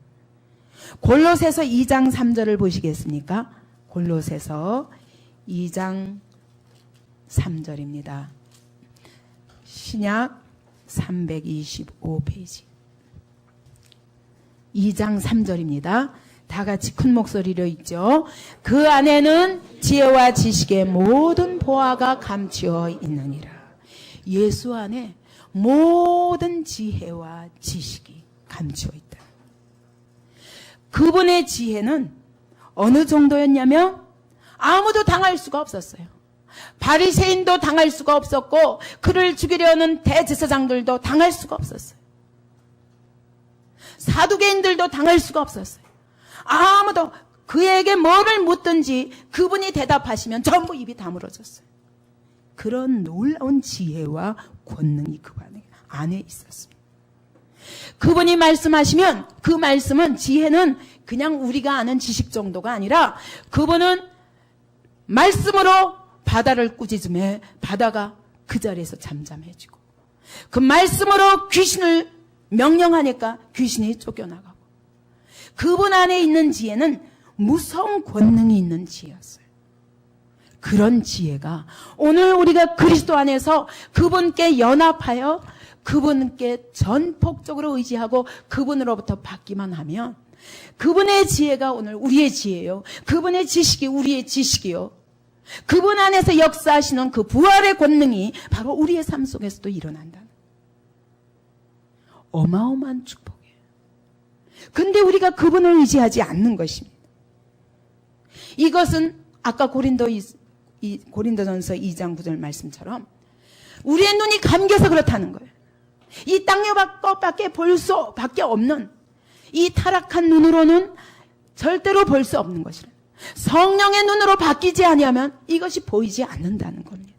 골로새서 2장 3절을 보시겠습니까? 골로새서 2장 3절입니다. 신약 325페이지 2장 3절입니다. 다 같이 큰 목소리로 읽죠. 그 안에는 지혜와 지식의 모든 보화가 감추어 있느니라. 예수 안에 모든 지혜와 지식이 감추어 있다. 그분의 지혜는 어느 정도였냐면 아무도 당할 수가 없었어요. 바리새인도 당할 수가 없었고 그를 죽이려는 대제사장들도 당할 수가 없었어요. 사두개인들도 당할 수가 없었어요. 아무도 그에게 뭐를 묻든지 그분이 대답하시면 전부 입이 다물어졌어요. 그런 놀라운 지혜와 권능이 그 안에 있었습니다. 그분이 말씀하시면 그 말씀은, 지혜는 그냥 우리가 아는 지식 정도가 아니라 그분은 말씀으로 바다를 꾸짖음에 바다가 그 자리에서 잠잠해지고, 그 말씀으로 귀신을 명령하니까 귀신이 쫓겨나가고, 그분 안에 있는 지혜는 무서운 권능이 있는 지혜였어요. 그런 지혜가 오늘 우리가 그리스도 안에서 그분께 연합하여 그분께 전폭적으로 의지하고 그분으로부터 받기만 하면, 그분의 지혜가 오늘 우리의 지혜요, 그분의 지식이 우리의 지식이요, 그분 안에서 역사하시는 그 부활의 권능이 바로 우리의 삶 속에서도 일어난다. 어마어마한 축복이에요. 근데 우리가 그분을 의지하지 않는 것입니다. 이것은 아까 고린도전서 2장 9절 말씀처럼 우리의 눈이 감겨서 그렇다는 거예요. 이 땅의 것밖에 볼 수밖에 없는 이 타락한 눈으로는 절대로 볼 수 없는 것이라. 성령의 눈으로 바뀌지 아니하면 이것이 보이지 않는다는 겁니다.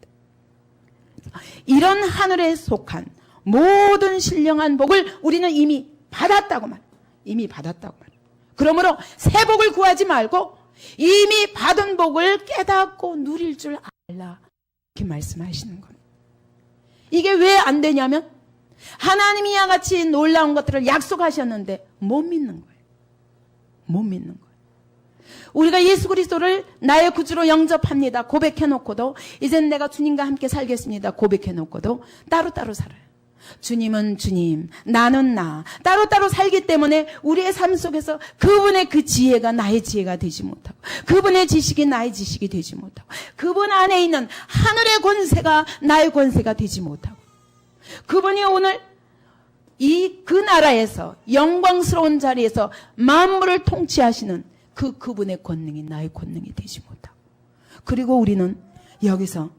이런 하늘에 속한 모든 신령한 복을 우리는 이미 받았다고 말해요. 이미 받았다고 말해요. 그러므로 새 복을 구하지 말고 이미 받은 복을 깨닫고 누릴 줄 알라. 이렇게 말씀하시는 겁니다. 이게 왜 안 되냐면 하나님이 이와 같이 놀라운 것들을 약속하셨는데 못 믿는 거예요. 못 믿는 거예요. 우리가 예수 그리스도를 나의 구주로 영접합니다. 고백해놓고도 이젠 내가 주님과 함께 살겠습니다. 고백해놓고도 따로따로 살아요. 주님은 주님, 나는 나. 따로따로 살기 때문에 우리의 삶 속에서 그분의 그 지혜가 나의 지혜가 되지 못하고 그분의 지식이 나의 지식이 되지 못하고 그분 안에 있는 하늘의 권세가 나의 권세가 되지 못하고 그분이 오늘 그 나라에서 영광스러운 자리에서 만물을 통치하시는 그분의 권능이 나의 권능이 되지 못하고 그리고 우리는 여기서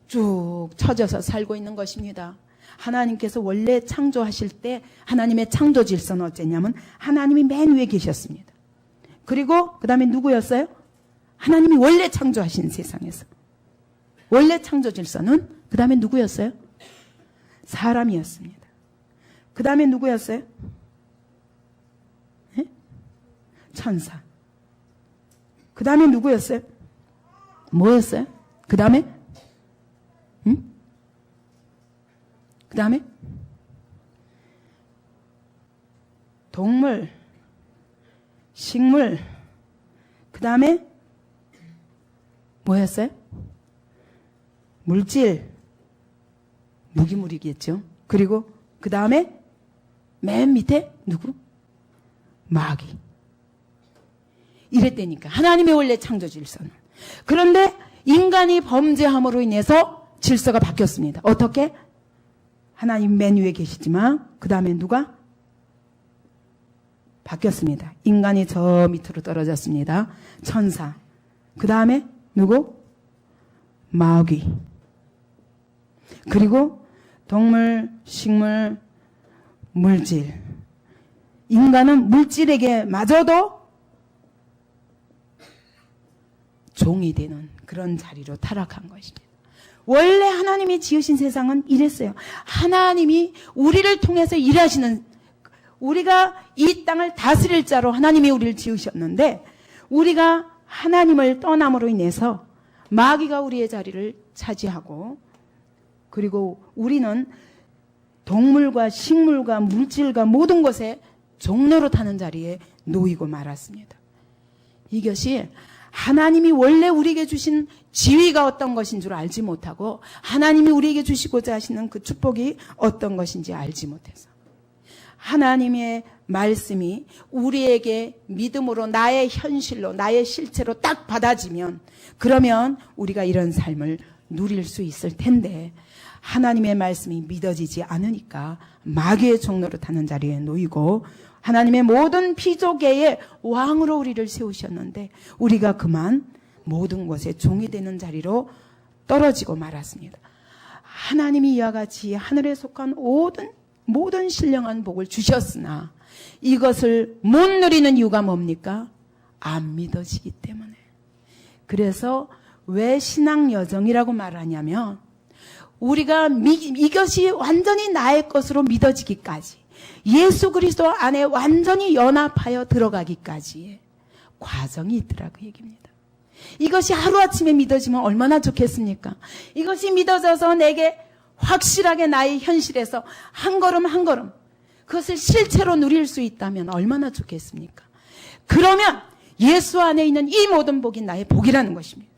쭉 처져서 살고 있는 것입니다. 하나님께서 원래 창조하실 때 하나님의 창조 질서는 어쨌냐면 하나님이 맨 위에 계셨습니다. 그리고 그 다음에 누구였어요? 하나님이 원래 창조하신 세상에서 원래 창조 질서는 그 다음에 누구였어요? 사람이었습니다. 그 다음에 누구였어요? 네? 천사. 그 다음에 누구였어요? 뭐였어요? 그 다음에? 응? 그 다음에? 동물, 식물, 그 다음에 뭐였어요? 물질, 무기물이겠죠. 그리고 그 다음에 맨 밑에 누구? 마귀. 이랬다니까. 하나님의 원래 창조 질서는. 그런데 인간이 범죄함으로 인해서 질서가 바뀌었습니다. 어떻게? 하나님 맨 위에 계시지만 그 다음에 누가? 바뀌었습니다. 인간이 저 밑으로 떨어졌습니다. 천사. 그 다음에 누구? 마귀. 그리고 동물, 식물, 물질. 인간은 물질에게 마저도 종이 되는 그런 자리로 타락한 것입니다. 원래 하나님이 지으신 세상은 이랬어요. 하나님이 우리를 통해서 일하시는, 우리가 이 땅을 다스릴 자로 하나님이 우리를 지으셨는데 우리가 하나님을 떠남으로 인해서 마귀가 우리의 자리를 차지하고 그리고 우리는 동물과 식물과 물질과 모든 것에 종로로 타는 자리에 놓이고 말았습니다. 이것이 하나님이 원래 우리에게 주신 지위가 어떤 것인 줄 알지 못하고 하나님이 우리에게 주시고자 하시는 그 축복이 어떤 것인지 알지 못해서 하나님의 말씀이 우리에게 믿음으로 나의 현실로 나의 실체로 딱 받아지면 그러면 우리가 이런 삶을 누릴 수 있을 텐데 하나님의 말씀이 믿어지지 않으니까 마귀의 종로로 타는 자리에 놓이고 하나님의 모든 피조계의 왕으로 우리를 세우셨는데 우리가 그만 모든 것에 종이 되는 자리로 떨어지고 말았습니다. 하나님이 이와 같이 하늘에 속한 모든 신령한 복을 주셨으나 이것을 못 누리는 이유가 뭡니까? 안 믿어지기 때문에. 그래서 왜 신앙 여정이라고 말하냐면 우리가 이것이 완전히 나의 것으로 믿어지기까지 예수 그리스도 안에 완전히 연합하여 들어가기까지의 과정이 있더라고 얘기입니다. 이것이 하루아침에 믿어지면 얼마나 좋겠습니까? 이것이 믿어져서 내게 확실하게 나의 현실에서 한 걸음 한 걸음 그것을 실체로 누릴 수 있다면 얼마나 좋겠습니까? 그러면 예수 안에 있는 이 모든 복이 나의 복이라는 것입니다.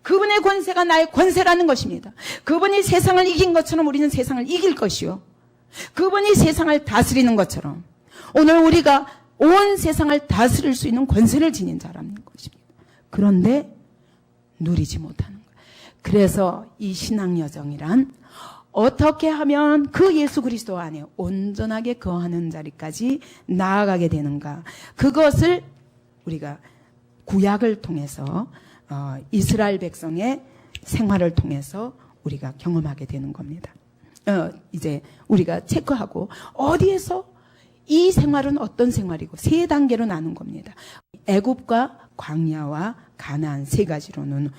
그분의 권세가 나의 권세라는 것입니다. 그분이 세상을 이긴 것처럼 우리는 세상을 이길 것이요. 그분이 세상을 다스리는 것처럼 오늘 우리가 온 세상을 다스릴 수 있는 권세를 지닌 자라는 것입니다. 그런데 누리지 못하는 거예요. 그래서 이 신앙 여정이란 어떻게 하면 그 예수 그리스도 안에 온전하게 거하는 자리까지 나아가게 되는가. 그것을 우리가 구약을 통해서 이스라엘 백성의 생활을 통해서 우리가 경험하게 되는 겁니다. 이제 우리가 체크하고 어디에서 이 생활은 어떤 생활이고 세 단계로 나눈 겁니다. 애굽과 광야와 가나안 세 가지로는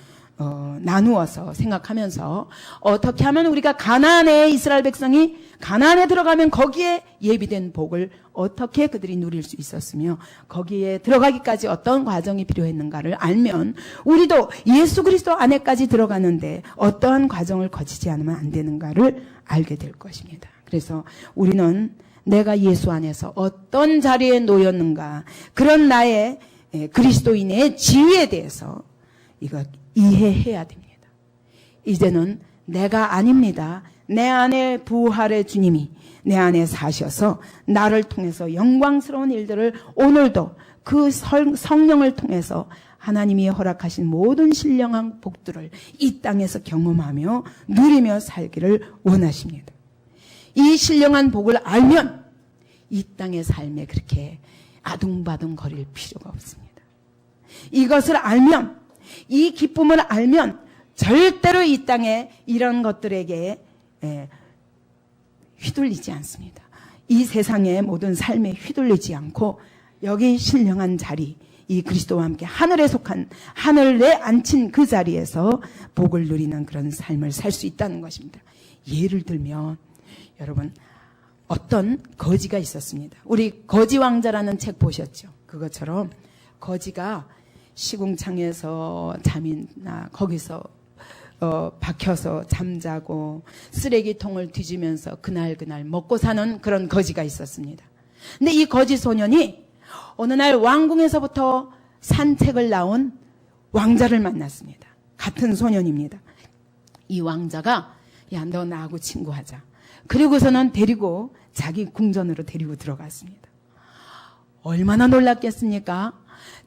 나누어서 생각하면서 어떻게 하면 우리가 가나안에 이스라엘 백성이 가나안에 들어가면 거기에 예비된 복을 어떻게 그들이 누릴 수 있었으며 거기에 들어가기까지 어떤 과정이 필요했는가를 알면 우리도 예수 그리스도 안에까지 들어가는데 어떠한 과정을 거치지 않으면 안 되는가를 알게 될 것입니다. 그래서 우리는 내가 예수 안에서 어떤 자리에 놓였는가, 그런 나의 그리스도인의 지위에 대해서 이거 이해해야 됩니다. 이제는 내가 아닙니다. 내 안에 부활의 주님이 내 안에 사셔서 나를 통해서 영광스러운 일들을 오늘도 그 성령을 통해서 하나님이 허락하신 모든 신령한 복들을 이 땅에서 경험하며 누리며 살기를 원하십니다. 이 신령한 복을 알면 이 땅의 삶에 그렇게 아둥바둥 거릴 필요가 없습니다. 이것을 알면, 이 기쁨을 알면 절대로 이 땅에 이런 것들에게 휘둘리지 않습니다. 이 세상의 모든 삶에 휘둘리지 않고 여기 신령한 자리, 이 그리스도와 함께 하늘에 속한, 하늘에 앉힌 그 자리에서 복을 누리는 그런 삶을 살 수 있다는 것입니다. 예를 들면 여러분, 어떤 거지가 있었습니다. 우리 거지 왕자라는 책 보셨죠? 그것처럼 거지가 시궁창에서 잠이나 거기서 박혀서 잠자고 쓰레기통을 뒤지면서 그날 먹고 사는 그런 거지가 있었습니다. 근데 이 거지 소년이 어느 날 왕궁에서부터 산책을 나온 왕자를 만났습니다. 같은 소년입니다. 이 왕자가 야, 너 나하고 친구하자. 그리고서는 데리고 자기 궁전으로 데리고 들어갔습니다. 얼마나 놀랐겠습니까?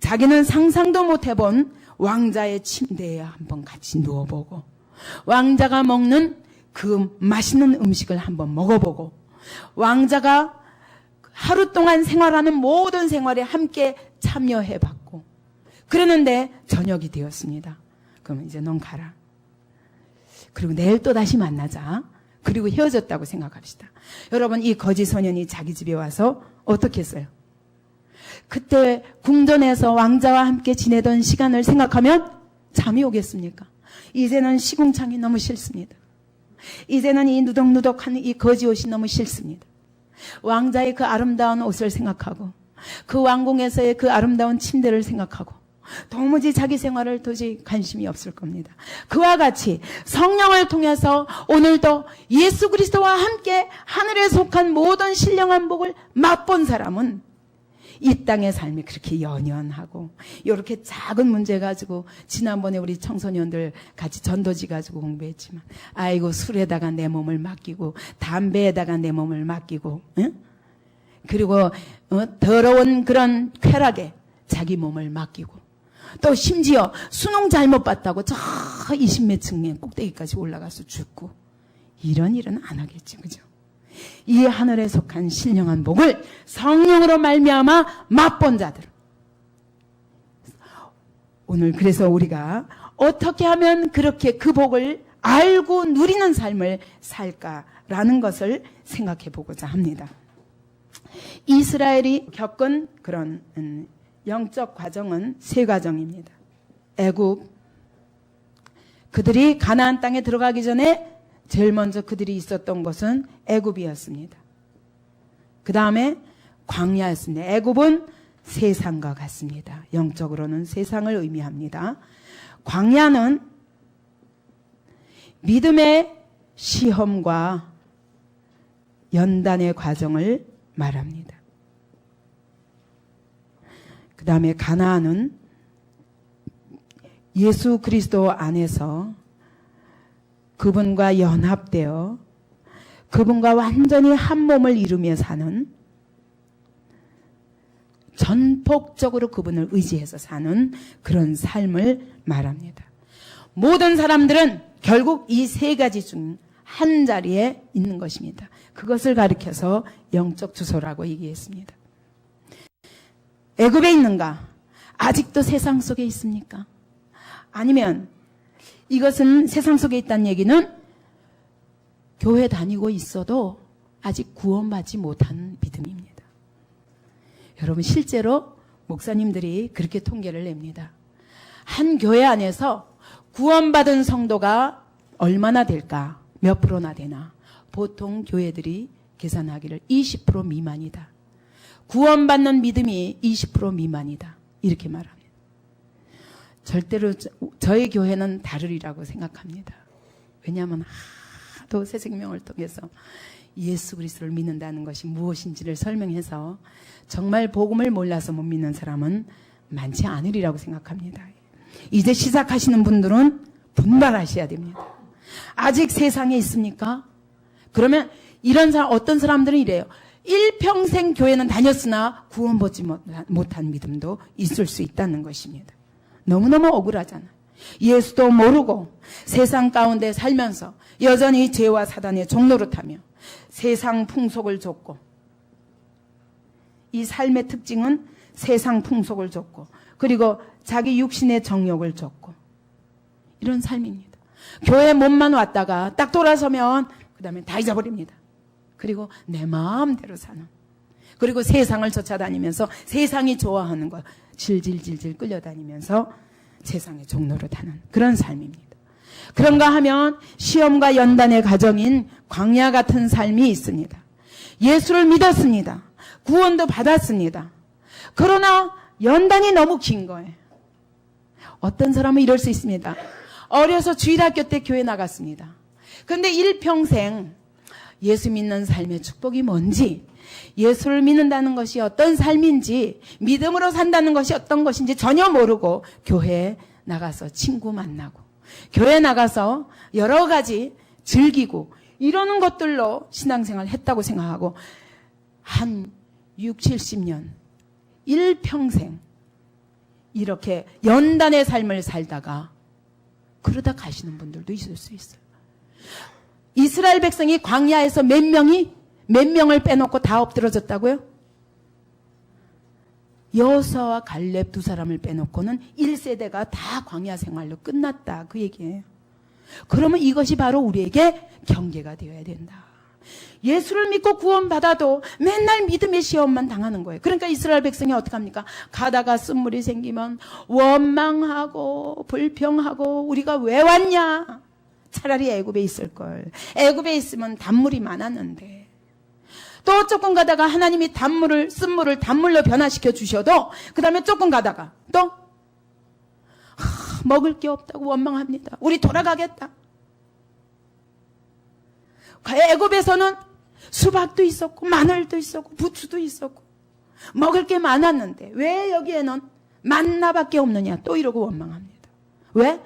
자기는 상상도 못 해본 왕자의 침대에 한번 같이 누워보고 왕자가 먹는 그 맛있는 음식을 한번 먹어보고 왕자가 하루 동안 생활하는 모든 생활에 함께 참여해봤고 그러는데 저녁이 되었습니다. 그러면 이제 넌 가라. 그리고 내일 또 다시 만나자. 그리고 헤어졌다고 생각합시다. 여러분, 이 거지 소년이 자기 집에 와서 어떻게 했어요? 그때 궁전에서 왕자와 함께 지내던 시간을 생각하면 잠이 오겠습니까? 이제는 시궁창이 너무 싫습니다. 이제는 이 누덕누덕한 이 거지 옷이 너무 싫습니다. 왕자의 그 아름다운 옷을 생각하고 그 왕궁에서의 그 아름다운 침대를 생각하고 도무지 자기 생활을 도저히 관심이 없을 겁니다. 그와 같이 성령을 통해서 오늘도 예수 그리스도와 함께 하늘에 속한 모든 신령한 복을 맛본 사람은 이 땅의 삶이 그렇게 연연하고 이렇게 작은 문제 가지고 지난번에 우리 청소년들 같이 전도지 가지고 공부했지만 아이고 술에다가 내 몸을 맡기고 담배에다가 내 몸을 맡기고 응? 그리고 더러운 그런 쾌락에 자기 몸을 맡기고 또 심지어 수능 잘못 봤다고 저 20몇 층의 꼭대기까지 올라가서 죽고 이런 일은 안 하겠지, 그죠? 이 하늘에 속한 신령한 복을 성령으로 말미암아 맛본 자들. 오늘 그래서 우리가 어떻게 하면 그렇게 그 복을 알고 누리는 삶을 살까라는 것을 생각해 보고자 합니다. 이스라엘이 겪은 그런 영적 과정은 세 과정입니다. 애굽, 그들이 가나안 땅에 들어가기 전에 제일 먼저 그들이 있었던 것은 애굽이었습니다. 그 다음에 광야였습니다. 애굽은 세상과 같습니다. 영적으로는 세상을 의미합니다. 광야는 믿음의 시험과 연단의 과정을 말합니다. 그 다음에 가나안은 예수 그리스도 안에서 그분과 연합되어 그분과 완전히 한 몸을 이루며 사는, 전폭적으로 그분을 의지해서 사는 그런 삶을 말합니다. 모든 사람들은 결국 이 세 가지 중 한 자리에 있는 것입니다. 그것을 가리켜서 영적 주소라고 얘기했습니다. 애굽에 있는가? 아직도 세상 속에 있습니까? 아니면 이것은 세상 속에 있다는 얘기는 교회 다니고 있어도 아직 구원받지 못한 믿음입니다. 여러분, 실제로 목사님들이 그렇게 통계를 냅니다. 한 교회 안에서 구원받은 성도가 얼마나 될까? 몇 프로나 되나? 보통 교회들이 계산하기를 20% 미만이다. 구원받는 믿음이 20% 미만이다. 이렇게 말합니다. 절대로 저희 교회는 다르리라고 생각합니다. 왜냐하면 하도 새 생명을 통해서 예수 그리스도를 믿는다는 것이 무엇인지를 설명해서 정말 복음을 몰라서 못 믿는 사람은 많지 않으리라고 생각합니다. 이제 시작하시는 분들은 분발하셔야 됩니다. 아직 세상에 있습니까? 그러면 이런 사람, 어떤 사람들은 이래요. 일평생 교회는 다녔으나 구원받지 못한 믿음도 있을 수 있다는 것입니다. 너무너무 억울하잖아요. 예수도 모르고 세상 가운데 살면서 여전히 죄와 사단의 종노릇하며 세상 풍속을 좇고, 이 삶의 특징은 세상 풍속을 좇고 그리고 자기 육신의 정욕을 좇고 이런 삶입니다. 교회 몸만 왔다가 딱 돌아서면 그 다음에 다 잊어버립니다. 그리고 내 마음대로 사는, 그리고 세상을 쫓아다니면서 세상이 좋아하는 거 질질질질 끌려다니면서 세상의 종로를 타는 그런 삶입니다. 그런가 하면 시험과 연단의 과정인 광야 같은 삶이 있습니다. 예수를 믿었습니다. 구원도 받았습니다. 그러나 연단이 너무 긴 거예요. 어떤 사람은 이럴 수 있습니다. 어려서 주일학교 때 교회 나갔습니다. 그런데 일평생 예수 믿는 삶의 축복이 뭔지, 예수를 믿는다는 것이 어떤 삶인지, 믿음으로 산다는 것이 어떤 것인지 전혀 모르고 교회에 나가서 친구 만나고 교회에 나가서 여러 가지 즐기고 이러는 것들로 신앙생활을 했다고 생각하고 한 6, 70년 일평생 이렇게 연단의 삶을 살다가 그러다 가시는 분들도 있을 수 있어요. 이스라엘 백성이 광야에서 몇 명을 빼놓고 다 엎드러졌다고요? 여호수아와 갈렙 두 사람을 빼놓고는 1세대가 다 광야 생활로 끝났다, 그 얘기예요. 그러면 이것이 바로 우리에게 경계가 되어야 된다. 예수를 믿고 구원받아도 맨날 믿음의 시험만 당하는 거예요. 그러니까 이스라엘 백성이 어떻게 합니까? 가다가 쓴물이 생기면 원망하고 불평하고 우리가 왜 왔냐? 차라리 애굽에 있을걸. 애굽에 있으면 단물이 많았는데. 또 조금 가다가 하나님이 쓴물을 단물로 변화시켜 주셔도 그 다음에 조금 가다가 또 먹을 게 없다고 원망합니다. 우리 돌아가겠다. 애굽에서는 수박도 있었고 마늘도 있었고 부추도 있었고 먹을 게 많았는데 왜 여기에는 만나밖에 없느냐, 또 이러고 원망합니다. 왜?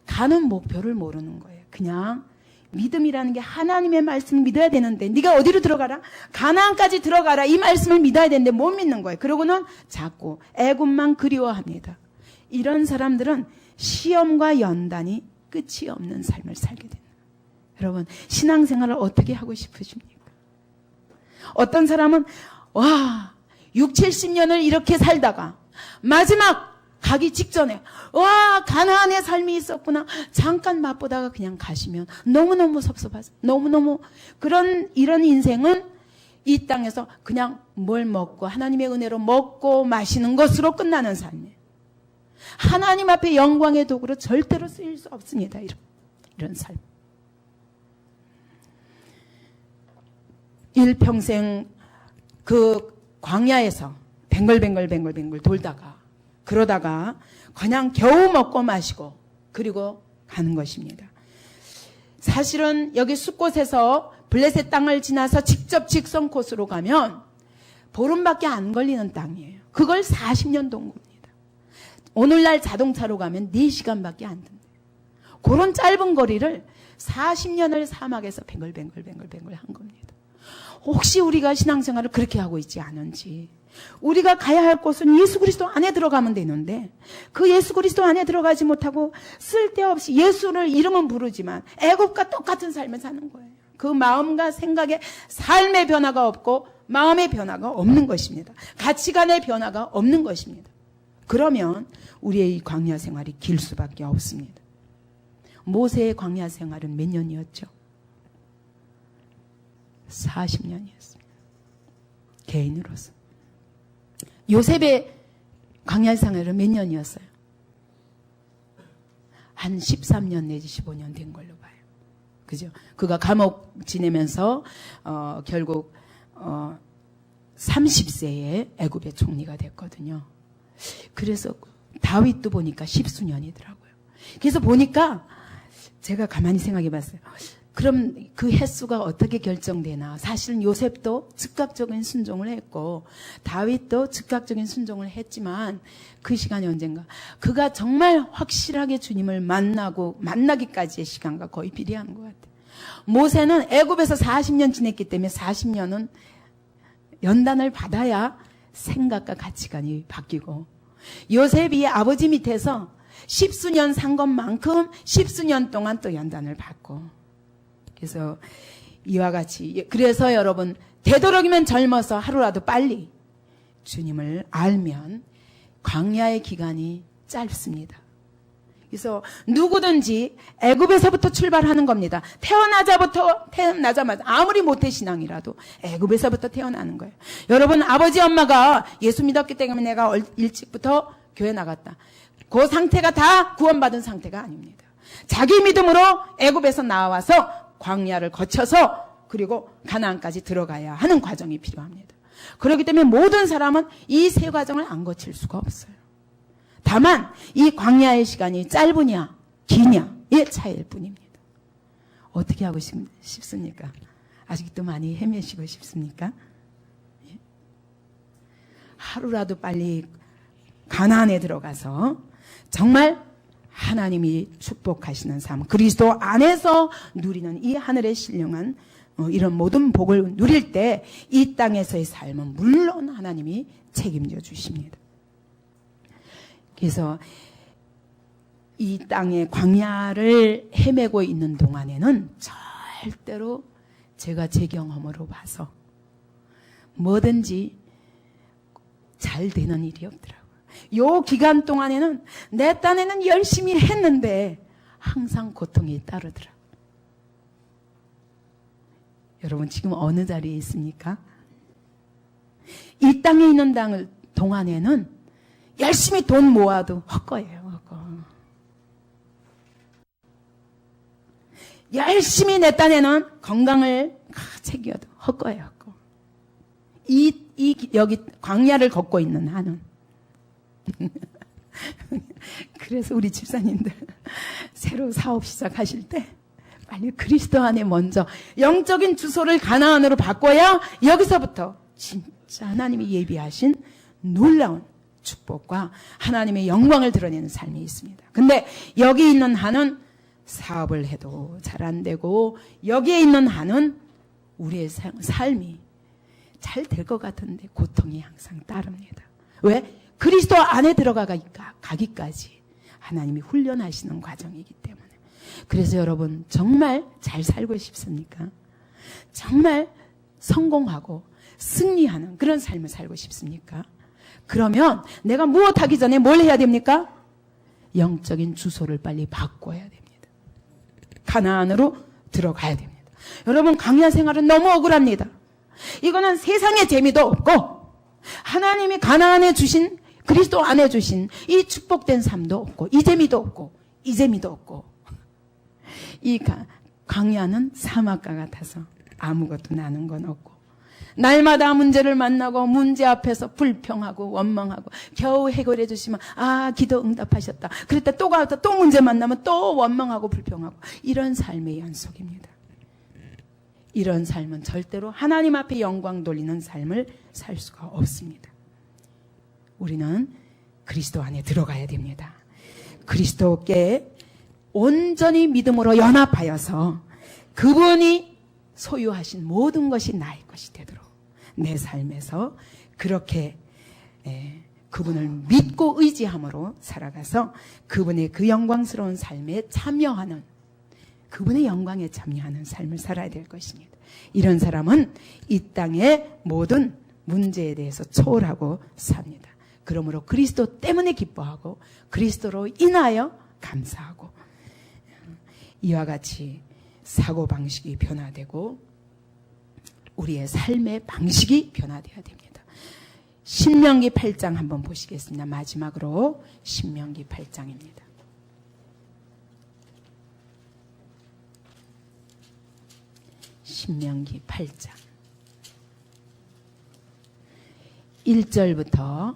가는 목표를 모르는 거예요. 그냥 믿음이라는 게 하나님의 말씀을 믿어야 되는데 네가 어디로 들어가라? 가나안까지 들어가라, 이 말씀을 믿어야 되는데 못 믿는 거예요. 그러고는 자꾸 애굽만 그리워합니다. 이런 사람들은 시험과 연단이 끝이 없는 삶을 살게 됩니다. 여러분, 신앙생활을 어떻게 하고 싶으십니까? 어떤 사람은 6, 70년을 이렇게 살다가 마지막 가기 직전에 가나안의 삶이 있었구나, 잠깐 맛보다가 그냥 가시면 너무너무 섭섭하죠. 너무너무 이런 인생은 이 땅에서 그냥 뭘 먹고 하나님의 은혜로 먹고 마시는 것으로 끝나는 삶이에요. 하나님 앞에 영광의 도구로 절대로 쓰일 수 없습니다. 이런 삶. 일평생 그 광야에서 뱅글뱅글 돌다가 그러다가 그냥 겨우 먹고 마시고 그리고 가는 것입니다. 사실은 여기 숫곳에서 블레셋 땅을 지나서 직접 직선 코스로 가면 보름밖에 안 걸리는 땅이에요. 그걸 40년 동급입니다. 오늘날 자동차로 가면 4시간밖에 안 든대요. 그런 짧은 거리를 40년을 사막에서 뱅글뱅글 한 겁니다. 혹시 우리가 신앙생활을 그렇게 하고 있지 않은지, 우리가 가야 할 곳은 예수 그리스도 안에 들어가면 되는데 그 예수 그리스도 안에 들어가지 못하고 쓸데없이 예수를 이름은 부르지만 애굽과 똑같은 삶을 사는 거예요. 그 마음과 생각에 삶의 변화가 없고 마음의 변화가 없는 것입니다. 가치관의 변화가 없는 것입니다. 그러면 우리의 이 광야 생활이 길 수밖에 없습니다. 모세의 광야 생활은 몇 년이었죠? 40년이었습니다. 개인으로서. 요셉의 광야 생활은 몇 년이었어요? 한 13년 내지 15년 된 걸로 봐요. 그죠? 그가 감옥 지내면서 결국 30세에 애굽의 총리가 됐거든요. 그래서 다윗도 보니까 10수년이더라고요. 그래서 보니까 제가 가만히 생각해 봤어요. 그럼 그 횟수가 어떻게 결정되나? 사실은 요셉도 즉각적인 순종을 했고 다윗도 즉각적인 순종을 했지만 그 시간이 언젠가 그가 정말 확실하게 주님을 만나기까지의 시간과 거의 비례한 것 같아요. 모세는 애굽에서 40년 지냈기 때문에 40년은 연단을 받아야 생각과 가치관이 바뀌고, 요셉이 아버지 밑에서 10수년 산 것만큼 10수년 동안 또 연단을 받고, 그래서 이와 같이, 그래서 여러분 되도록이면 젊어서 하루라도 빨리 주님을 알면 광야의 기간이 짧습니다. 그래서 누구든지 애굽에서부터 출발하는 겁니다. 태어나자마자 아무리 모태신앙이라도 애굽에서부터 태어나는 거예요. 여러분, 아버지 엄마가 예수 믿었기 때문에 내가 일찍부터 교회 나갔다, 그 상태가 다 구원받은 상태가 아닙니다. 자기 믿음으로 애굽에서 나와서 광야를 거쳐서 그리고 가나안까지 들어가야 하는 과정이 필요합니다. 그렇기 때문에 모든 사람은 이 세 과정을 안 거칠 수가 없어요. 다만 이 광야의 시간이 짧으냐 기냐의 차이일 뿐입니다. 어떻게 하고 싶습니까? 아직도 많이 헤매시고 싶습니까? 하루라도 빨리 가나안에 들어가서 정말 하나님이 축복하시는 삶, 그리스도 안에서 누리는 이 하늘의 신령한 이런 모든 복을 누릴 때 이 땅에서의 삶은 물론 하나님이 책임져 주십니다. 그래서 이 땅의 광야를 헤매고 있는 동안에는 절대로 제가 제 경험으로 봐서 뭐든지 잘 되는 일이 없더라고요. 요 기간 동안에는 내 딴에는 열심히 했는데 항상 고통이 따르더라고요. 여러분 지금 어느 자리에 있습니까? 이 땅에 있는 동안에는 열심히 돈 모아도 헛거예요. 헛거. 열심히 내 딴에는 건강을 챙겨도 헛거예요. 헛거. 여기 광야를 걷고 있는 한은 그래서 우리 집사님들 새로 사업 시작하실 때 빨리 그리스도 안에 먼저 영적인 주소를 가나안으로 바꿔야 여기서부터 진짜 하나님이 예비하신 놀라운 축복과 하나님의 영광을 드러내는 삶이 있습니다. 근데 여기 있는 한은 사업을 해도 잘 안 되고, 여기에 있는 한은 우리의 삶이 잘 될 것 같은데 고통이 항상 따릅니다. 왜? 그리스도 안에 가기까지 하나님이 훈련하시는 과정이기 때문에. 그래서 여러분 정말 잘 살고 싶습니까? 정말 성공하고 승리하는 그런 삶을 살고 싶습니까? 그러면 내가 무엇하기 전에 뭘 해야 됩니까? 영적인 주소를 빨리 바꿔야 됩니다. 가나안으로 들어가야 됩니다. 여러분 광야 생활은 너무 억울합니다. 이거는 세상의 재미도 없고 하나님이 가나안에 주신, 그리스도 안에 주신 이 축복된 삶도 없고 이 재미도 없고 이 재미도 없고, 이 광야는 사막과 같아서 아무것도 나는 건 없고, 날마다 문제를 만나고 문제 앞에서 불평하고 원망하고 겨우 해결해 주시면 기도 응답하셨다. 그랬다 또 가서 또 문제 만나면 또 원망하고 불평하고, 이런 삶의 연속입니다. 이런 삶은 절대로 하나님 앞에 영광 돌리는 삶을 살 수가 없습니다. 우리는 그리스도 안에 들어가야 됩니다. 그리스도께 온전히 믿음으로 연합하여서 그분이 소유하신 모든 것이 나의 것이 되도록 내 삶에서 그렇게 그분을 믿고 의지함으로 살아가서 그분의 그 영광스러운 삶에 참여하는, 그분의 영광에 참여하는 삶을 살아야 될 것입니다. 이런 사람은 이 땅의 모든 문제에 대해서 초월하고 삽니다. 그러므로 그리스도 때문에 기뻐하고 그리스도로 인하여 감사하고, 이와 같이 사고방식이 변화되고 우리의 삶의 방식이 변화되어야 됩니다. 신명기 8장 한번 보시겠습니다. 마지막으로 신명기 8장입니다. 신명기 8장 1절부터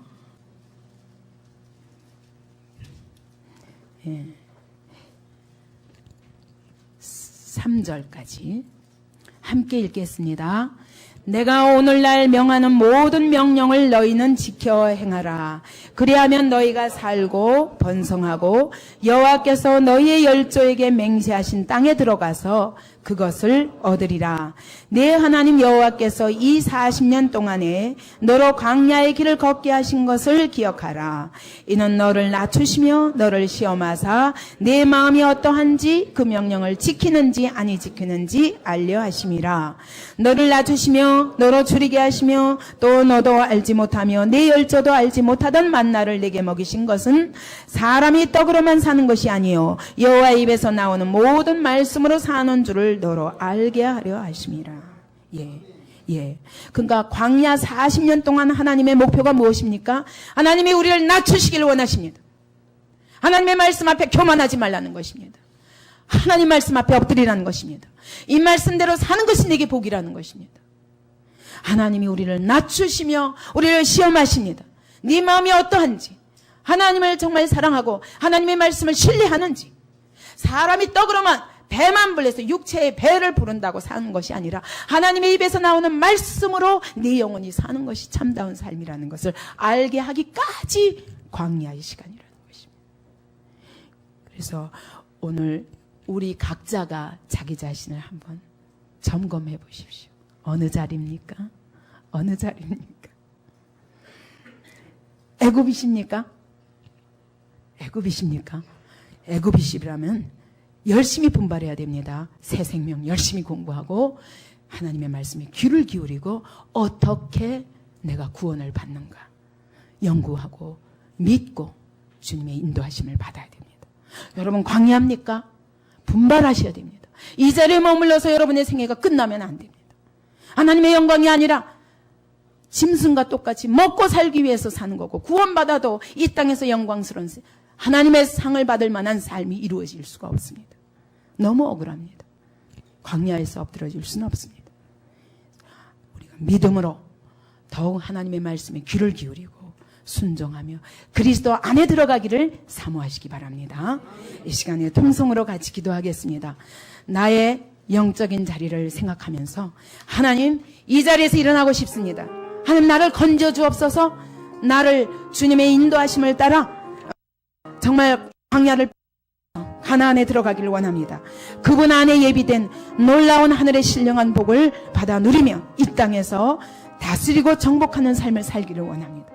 3절까지 함께 읽겠습니다. 내가 오늘날 명하는 모든 명령을 너희는 지켜 행하라. 그리하면 너희가 살고 번성하고 여호와께서 너희의 열조에게 맹세하신 땅에 들어가서 그것을 얻으리라. 내 하나님 여호와께서 이 40년 동안에 너로 광야의 길을 걷게 하신 것을 기억하라. 이는 너를 낮추시며 너를 시험하사 내 마음이 어떠한지 그 명령을 지키는지 아니 지키는지 알려 하심이라. 너를 낮추시며 너로 줄이게 하시며 또 너도 알지 못하며 내 열조도 알지 못하던 만나를 내게 먹이신 것은 사람이 떡으로만 사는 것이 아니요 여호와의 입에서 나오는 모든 말씀으로 사는 줄을 너로 알게 하려 하심이라. 그러니까 광야 40년 동안 하나님의 목표가 무엇입니까? 하나님이 우리를 낮추시길 원하십니다. 하나님의 말씀 앞에 교만하지 말라는 것입니다. 하나님 말씀 앞에 엎드리라는 것입니다. 이 말씀대로 사는 것이 내게 복이라는 것입니다. 하나님이 우리를 낮추시며 우리를 시험하십니다. 네 마음이 어떠한지, 하나님을 정말 사랑하고 하나님의 말씀을 신뢰하는지, 사람이 떡으로만 배만 불려서 육체의 배를 부른다고 사는 것이 아니라 하나님의 입에서 나오는 말씀으로 네 영혼이 사는 것이 참다운 삶이라는 것을 알게 하기까지 광야의 시간이라는 것입니다. 그래서 오늘 우리 각자가 자기 자신을 한번 점검해 보십시오. 어느 자리입니까? 어느 자리입니까? 애굽이십니까? 애굽이십니까? 애굽이시라면 열심히 분발해야 됩니다. 새 생명 열심히 공부하고 하나님의 말씀에 귀를 기울이고 어떻게 내가 구원을 받는가 연구하고 믿고 주님의 인도하심을 받아야 됩니다. 여러분 광야입니까? 분발하셔야 됩니다. 이 자리에 머물러서 여러분의 생애가 끝나면 안 됩니다. 하나님의 영광이 아니라 짐승과 똑같이 먹고 살기 위해서 사는 거고 구원받아도 이 땅에서 영광스러운 하나님의 상을 받을 만한 삶이 이루어질 수가 없습니다. 너무 억울합니다. 광야에서 엎드러질 수는 없습니다. 우리가 믿음으로 더욱 하나님의 말씀에 귀를 기울이고 순종하며 그리스도 안에 들어가기를 사모하시기 바랍니다. 이 시간에 통성으로 같이 기도하겠습니다. 나의 영적인 자리를 생각하면서 하나님 이 자리에서 일어나고 싶습니다. 하나님 나를 건져 주옵소서. 나를 주님의 인도하심을 따라 정말 광야를 가나안에 들어가기를 원합니다. 그분 안에 예비된 놀라운 하늘의 신령한 복을 받아 누리며 이 땅에서 다스리고 정복하는 삶을 살기를 원합니다.